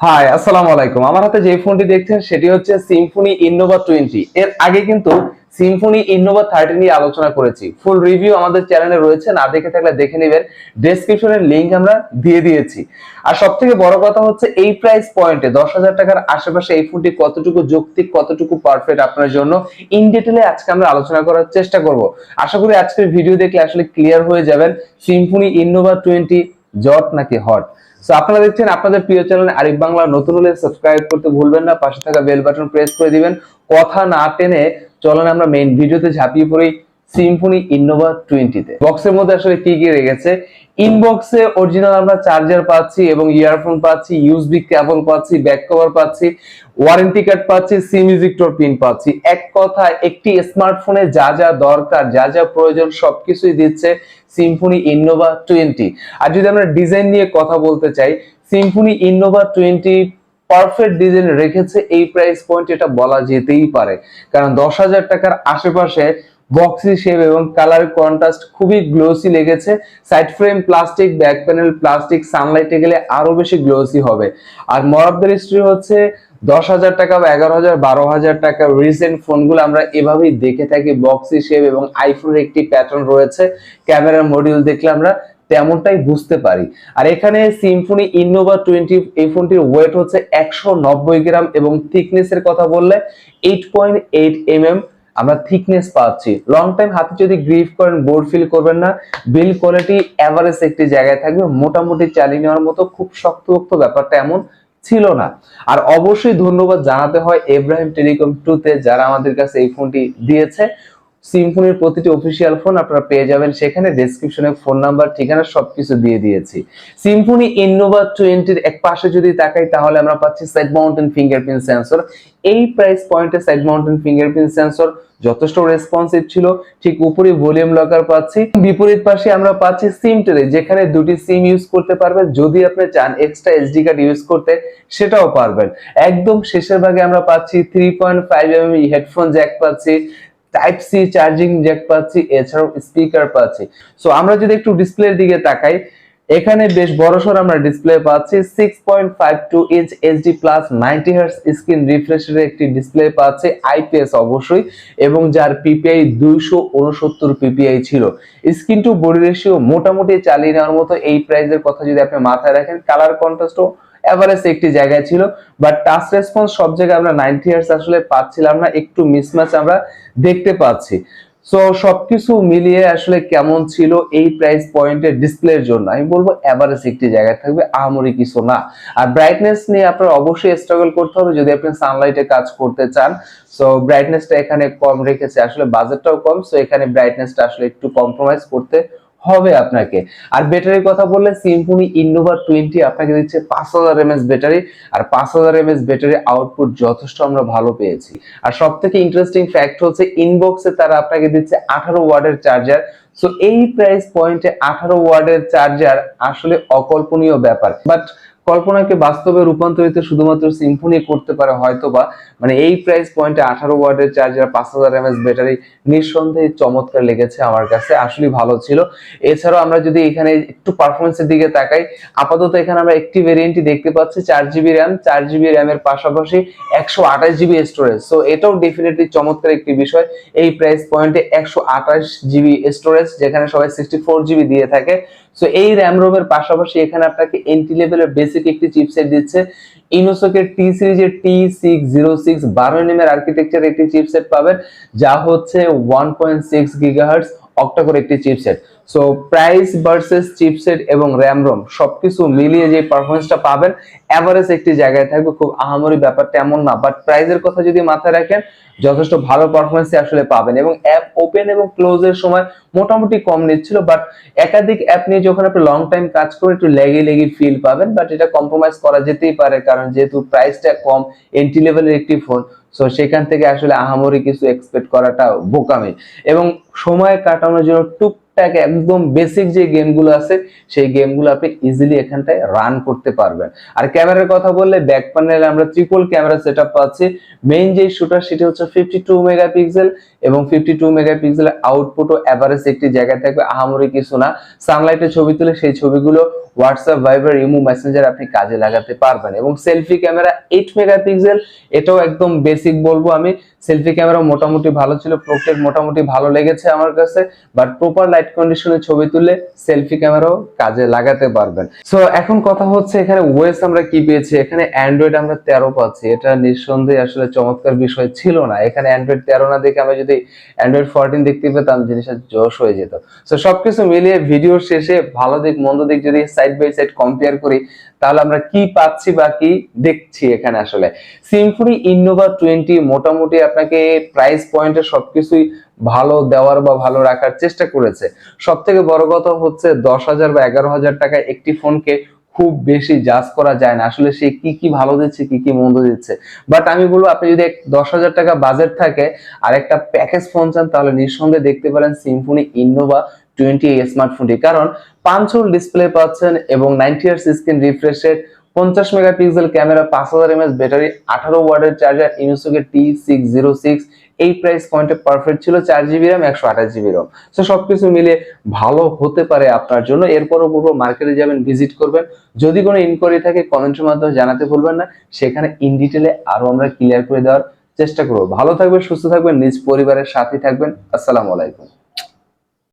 High, আসসালামু আলাইকুম। আমার হাতে যে ফোনটি দেখছেন সেটি হচ্ছে সিম্ফনি ইনোভা 20। এর আগে কিন্তু সিম্ফনি ইনোভা 30 নিয়ে আলোচনা করেছি। ফুল রিভিউ আমাদের চ্যানেলে রয়েছে, না দেখে থাকলে দেখে নেবেন। ডেসক্রিপশনের লিংক আমরা দিয়ে দিয়েছি। আর সবথেকে বড় কথা হচ্ছে এই প্রাইস পয়েন্টে 10,000 টাকার আশেপাশে এই ফোনটি কতটুকু যৌক্তিক, কতটুকু পারফেক্ট আপনার জন্য ইন ডিটেইলে আজকে আমরা আলোচনা করার চেষ্টা করব। আশা করি আজকের ভিডিও দেখলে আসলে ক্লিয়ার হয়ে যাবেন সিম্ফনি ইনোভা 20 জট নাকি হট। সো আপনারা দেখছেন আপনাদের প্রিয় চ্যানেল আরিফ বাংলা। নতুন হলে সাবস্ক্রাইব করতে ভুলবেন না, পাশে থাকা বেল বাটন প্রেস করে দিবেন। কথা না টেনে চলেন আমরা মেইন ভিডিওতে ঝাঁপিয়ে পড়ি সিম্ফনি ইনোভা 20 তে। বক্সের মধ্যে আসলে কি কি রেখেছে? ইনবক্সে অরিজিনাল আমরা চার্জার পাচ্ছি এবং ইয়ারফোন পাচ্ছি, ইউএসবি কেবল পাচ্ছি, ব্যাক কভার পাচ্ছি, ওয়ারেন্টি কার্ড পাচ্ছি, সি মিউজিক টোর পিন পাচ্ছি। এক কথায় একটি স্মার্টফোনে যা যা দরকার, যা যা প্রয়োজন সবকিছুই দিচ্ছে সিম্ফনি ইনোভা 20। আর যদি আমরা ডিজাইন নিয়ে কথা বলতে চাই, সিম্ফনি ইনোভা 20 পারফেক্ট ডিজাইন রেখেছে এই প্রাইস পয়েন্ট, এটা বলা যেতেই পারে। কারণ 10,000 টাকার আশেপাশে বক্সি শেপ এবং কালার কন্ট্রাস্ট খুবই গ্লোসি লেগেছে। Side frame plastic, back panel plastic, সানলাইটে গেলে আরো বেশি গ্লোসি হবে। আর মরাবদার হিস্ট্রি হচ্ছে 10,000 টাকা বা 11,000 12,000 টাকা রিসেন্ট ফোনগুলো আমরা এভাবেই দেখে থাকি, বক্সি শেপ এবং আইফোনের একটি প্যাটার্ন রয়েছে। ক্যামেরার মডিউল দেখলে আমরা তেমনটাই বুঝতে পারি। আর এখানে সিম্ফনি ইনোভা 20 এই ফোনটির ওয়েট হচ্ছে 190 গ্রাম এবং থিকনেস এর কথা বললে 8.8 mm আমরা থিকনেস পাচ্ছি। লং টাইম হাতে যদি গ্রিপ করেন বোর্ড ফিল করবেন না। বিল কোয়ালিটি এভারেজ একটি জায়গায় থাকবে, মোটামুটি চালিয়ে নেওয়ার মতো, খুব শক্তপোক্ত ব্যাপারটা এমন ছিল না। আর অবশ্যই ধন্যবাদ জানাতে হয় এব্রাহিম টেলিকম 2 তে, যারা আমাদের কাছে এই ফোনটি দিয়েছে। সিম্ফনির প্রতিটি অফিসিয়াল ফোন আপনারা পেয়ে যাবেন সেখানে, ডেসক্রিপশনে ফোন নাম্বার, ঠিকানা সবকিছু দিয়ে দিয়েছি। সিম্ফনি ইনোভা 20 এর এক পাশে যদি তাকাই তাহলে আমরা পাচ্ছি সাইড মাউন্টেন ফিঙ্গারপ্রিন্ট সেন্সর। এই প্রাইস পয়েন্টে সাইড মাউন্টেন ফিঙ্গারপ্রিন্ট সেন্সর যথেষ্ট রেসপন্সিভ ছিল। ঠিক উপরে ভলিউম লকার পাচ্ছি, বিপরীত পাশে আমরা পাচ্ছি সিম ট্রে, যেখানে দুটি সিম ইউজ করতে পারবেন। যদি আপনি চান এক্সট্রা এসডি কার্ড ইউজ করতে সেটাও পারবেন। একদম শেষের ভাগে আমরা পাচ্ছি 3.5 mm হেডফোন জ্যাক পাচ্ছি, টাইপ সি চার্জিং জ্যাক পাচ্ছি, এছাড়াও স্পিকার পাচ্ছি। সো আমরা যদি একটু ডিসপ্লের দিকে তাকাই, এখানে বেশ বড়সড় আমরা ডিসপ্লে পাচ্ছি। 6.52 inch HD plus 90 hertz screen রিফ্রেশের একটি ডিসপ্লে পাচ্ছি, আইপিএস অবশ্যই, এবং যার পিপিআই 269 পিপিআই ছিল। স্ক্রিন টু বডি রেশিও মোটামুটি চালিয়ে নেওয়ার মতো এই প্রাইসের কথা যদি আপনি মাথায় রাখেন। কালার কন্ট্রাস্টও এভারেজ একটি জায়গায় ছিল, বাট টাচ রেসপন্স সব জায়গায় আমরা 90 হার্টজ আসলে পাচ্ছিলাম না, একটু মিসম্যাচ আমরা দেখতে পাচ্ছি। সো সবকিছু মিলিয়ে আসলে কেমন ছিল এই প্রাইস পয়েন্টের ডিসপ্লের জন্য আমি বলবো এভারেজ একটি জায়গায় থাকবে, আহামরি কিছু না। আর ব্রাইটনেস নিয়ে আপনার অবশ্যই স্ট্রাগল করতে হবে যদি আপনি সানলাইটে কাজ করতে চান। সো ব্রাইটনেসটা এখানে কম রেখেছে, আসলে বাজেটটাও কম, সো এখানে ব্রাইটনেসটা আসলে একটু কম্প্রোমাইজ করতে হবে আপনাকে। আর ব্যাটারির কথা বললে সিম্ফনি ইনোভা 20 আপনাকে দিচ্ছে 5000 mAh ব্যাটারি। আর 5000 mAh ব্যাটারি আউটপুট যথেষ্ট আমরা ভালো পেয়েছি। আর সবথেকে ইন্টারেস্টিং ফ্যাক্ট হচ্ছে ইনবক্সে তারা আপনাকে দিচ্ছে 18 ওয়াটের চার্জার। সো এই প্রাইস পয়েন্টে 18 ওয়াটের চার্জার আসলে অকল্পনীয় ব্যাপার, বাট কল্পনাকে বাস্তবে রূপান্তরিত শুধুমাত্র সিম্ফনি করতে পারে হয়তোবা। মানে এই প্রাইস পয়েন্টে 18 ওয়াটের চার্জার, 5000 mAh ব্যাটারি নিঃসন্দেহে চমৎকার লেগেছে আমার কাছে, আসলে ভালো ছিল। এছাড়াও আমরা যদি এখানে একটু পারফরমেন্সের দিকে তাকাই, আপাতত এখানে আমরা একটি ভেরিয়েন্টই দেখতে পাচ্ছি 4GB র্যাম। 4GB র্যামের পাশাপাশি 128GB স্টোরেজ। সো এটাও ডেফিনেটলি চমৎকার একটি বিষয়। এই প্রাইস পয়েন্টে 128GB স্টোরেজ, যেখানে সবাই 64GB দিয়ে থাকে। সো এই র্যাম রোমের পাশাপাশি এখানে আপনাকে এন্ট্রি লেভেলের বেসিক একটি চিপসেট দিচ্ছে। ইনোসকের টি সিরিজের T606 12 nm এর আর্কিটেকচার একটি চিপসেট পাবেন, যা হচ্ছে 1.6 GHz অক্টা কোর একটি chipset. So price versus chipset এবং র্যাম রোম সবকিছু মিলিয়ে যে পারফরম্যান্সটা পাবেন এভারেজ একটি জায়গায় থাকবে, খুব আহামরি ব্যাপারটা এমন না। বাট প্রাইসের কথা যদি মাথায় রাখেন যথেষ্ট ভালো পারফরম্যান্স আসলে পাবেন। এবং অ্যাপ ওপেন এবং ক্লোজ এর সময় মোটামুটি কম নিচ্ছিল, বাট একাধিক অ্যাপ নিয়ে যখন আপনি লং টাইম কাজ করেন একটু লেগি ফিল পাবেন। বাট এটা কম্প্রোমাইজ করা যেতেই পারে, কারণ যেহেতু প্রাইসটা কম, এন্ট্রি লেভেলের একটি ফোন। সো সেখান থেকে আসলে আহামরি কিছু এক্সপেক্ট করাটা বোকামি। এবং সময় কাটানোর জন্য টুকটাক টুকটাক একদম বেসিক যে গেমগুলো আছে সেই গেমগুলো আপনি ইজিলি এখানটায় রান করতে পারবেন। আর ক্যামেরার কথা বললে ব্যাক প্যানেলে আমরা ট্রিপল ক্যামেরা সেটআপ পাচ্ছি। মেইন যে শুটার সেটি হচ্ছে 52 মেগাপিক্সেল এবং 52 মেগাপিক্সেলের আউটপুটও এভারেজ একটি জায়গায় থাকবে, আহামরি কিছু না। সানলাইটে ছবি তুলে সেই ছবিগুলো হোয়াটসঅ্যাপ, ভাইবার, ইমো, মেসেঞ্জার আপনি কাজে লাগাতে পারবেন। এবং সেলফি ক্যামেরা 8 মেগাপিক্সেল, এটাও একদম বেসিক বলবো আমি। সেলফি ক্যামেরা মোটামুটি ভালো ছিল, প্রোটেক্ট মোটামুটি ভালো লেগেছে আমার কাছে, বাট প্রপার লাইট কন্ডিশনে ছবি তুললে সেলফি ক্যামেরাও কাজে লাগাতে পারবেন। সো এখন কথা হচ্ছে এখানে ওএস আমরা কি পেয়েছি। এখানে অ্যান্ড্রয়েড আমরা 13 পাচ্ছি, এটা নিঃসন্দেহে আসলে চমৎকার বিষয় ছিল না। এখানে অ্যান্ড্রয়েড 13 না দেখে আমি যদি অ্যান্ড্রয়েড 14 দেখতে পেতাম জিনিসটা জোশ হয়ে যেত। সো সবকিছু মিলিয়ে ভিডিওর শেষে ভালো দিক মন্দ দিক যদি সাইড বাই সাইড কম্পেয়ার করি তাহলে আমরা কি পাচ্ছি বা কি দেখছি এখানে। আসলে সিম্ফনি ইনোভা 20 মোটামুটি আপনাকে প্রাইস পয়েন্টে সবকিছুই ভালো দেওয়ার বা ভালো রাখার চেষ্টা করেছে। সব থেকে বড় কথা হচ্ছে 10,000 বা 11,000 টাকায় একটি ফোনকে খুব বেশি জাজ করা যায় না আসলে সে কি কি ভালো দিচ্ছে কি কি মন্দ দিচ্ছে। বাট আমি বলবো আপনি যদি 10,000 টাকা বাজেট থাকে আর একটা প্যাকেজ ফোন চান তাহলে নিঃসন্দেহে দেখতে পারেন সিম্ফনি ইনোভা 20 এই স্মার্টফোনটি। কারণ 5 হোল ডিসপ্লে পাচ্ছেন এবং 90 hertz screen refresh rate, 50 megapixel camera, 5000 mAh battery, 18 ওয়াটের চার্জার, ইউনিসোকের T606। এই প্রাইস পয়েন্টে পারফেক্ট ছিল। 4GB RAM, 128GB ROM। So সবকিছু মিলিয়ে ভালো হতে পারে আপনার জন্য। এরপরও বলবো মার্কেটে যাবেন, ভিজিট করবেন। যদি কোনো ইনকোয়ারি থাকে কমেন্টের মাধ্যমে জানাতে ভুলবেন না, সেখানে ইন ডিটেইলে আরো আমরা ক্লিয়ার করে দেওয়ার চেষ্টা করব। ভালো থাকবেন, সুস্থ থাকবেন, নিজ পরিবারের সাথে থাকবেন। আসসালামু আলাইকুম।